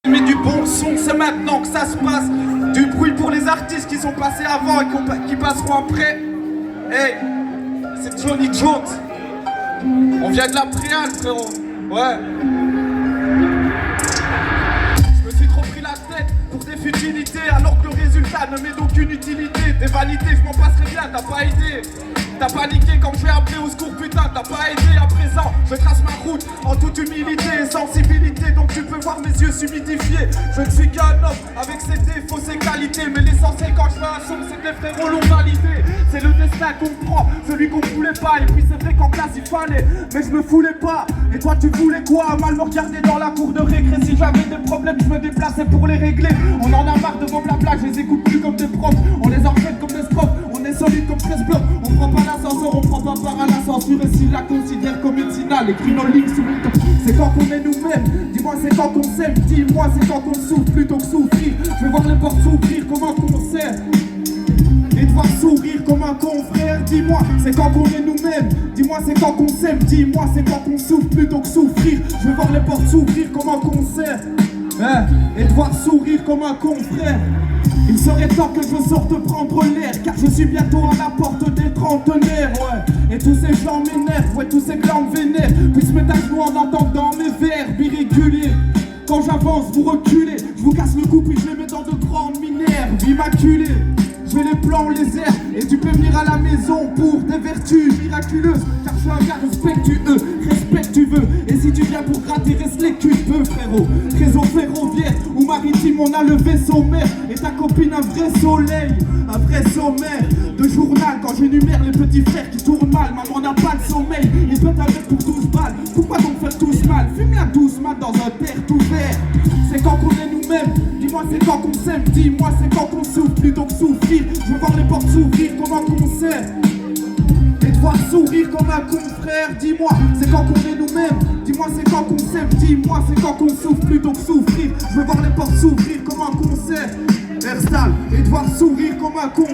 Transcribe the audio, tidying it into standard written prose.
Mais du bon son, c'est maintenant que ça se passe. Du bruit pour les artistes qui sont passés avant et qui passeront après. Hey, c'est Johnny Jones. On vient de la Préale, frérot. Ouais. Je me suis trop pris la tête pour des futilités, alors que le résultat ne m'est d'aucune utilité. Des vanités, je m'en passerai bien, t'as pas aidé. T'as paniqué quand je vais appeler au secours, putain, t'as pas aidé. À présent, je trace ma route en toute humilité et sensibilité. Donc tu peux voir mes yeux s'humidifier. Je ne suis qu'un homme avec ses défauts, ses qualités. Mais l'essentiel quand je fais un son, c'est que les frérots l'ont validé. C'est le destin qu'on prend, celui qu'on voulait pas. Et puis c'est vrai qu'en classe il fallait, mais je me foulais pas. Et toi tu voulais quoi? Mal me regarder dans la cour de récré. Si j'avais des problèmes, je me déplaçais pour les régler. On en a marre de vos blabla, je les écoute plus comme des profs. On les enchaîne comme des strophes, on est solide comme 13 blocs. On prend pas l'ascenseur, on prend pas part à la censure. Et s'il la considère comme médicinale, écrit nos lignes sous le top. C'est quand qu'on est nous-mêmes, dis-moi c'est quand qu'on s'aime. Dis-moi c'est quand qu'on souffre plutôt que souffrir. Je veux voir les portes s'ouvrir comme un concert et devoir sourire comme un confrère. Dis-moi c'est quand qu'on est nous-mêmes, dis-moi c'est quand qu'on s'aime. Dis-moi c'est quand qu'on souffre plutôt que souffrir. Je veux voir les portes s'ouvrir comme un concert et devoir sourire comme un confrère. Il serait temps que je sorte prendre l'air, car je suis bientôt à la porte des trentenaires, ouais. Et tous ces gens m'énervent, ouais, tous ces glands vénèrent, puis se mettent à genoux en entendant mes verbes irréguliers. Quand j'avance, vous reculez, je vous casse le cou puis je les mets dans de grandes minerves immaculées. Je les plans, les airs, et tu peux venir à la maison pour des vertus miraculeuses. Car je suis un gars respectueux, respectueux. Et si tu viens pour gratter, reste les culs peu, frérot. Réseau ferroviaire ou maritime, on a le vaisseau mère. Et ta copine un vrai soleil, un vrai sommaire de journal. Quand j'énumère les petits frères qui tournent mal, maman n'a pas de sommeil. Ils peuvent avec pour 12 balles, pourquoi donc faire tous mal? Fume la douce mat dans un terre tout vert. C'est quand qu'on est nous-mêmes, dis-moi c'est quand qu'on s'aime. Dis-moi c'est quand qu'on souffre plutôt que souffrir. Je veux voir les portes s'ouvrir comme un concert et devoir sourire comme un confrère. Dis-moi c'est quand qu'on est nous-mêmes, dis-moi c'est quand qu'on s'aime. Dis-moi c'est quand qu'on souffre plutôt que souffrir. Je veux voir les portes s'ouvrir comme un concert et devoir sourire comme un concert.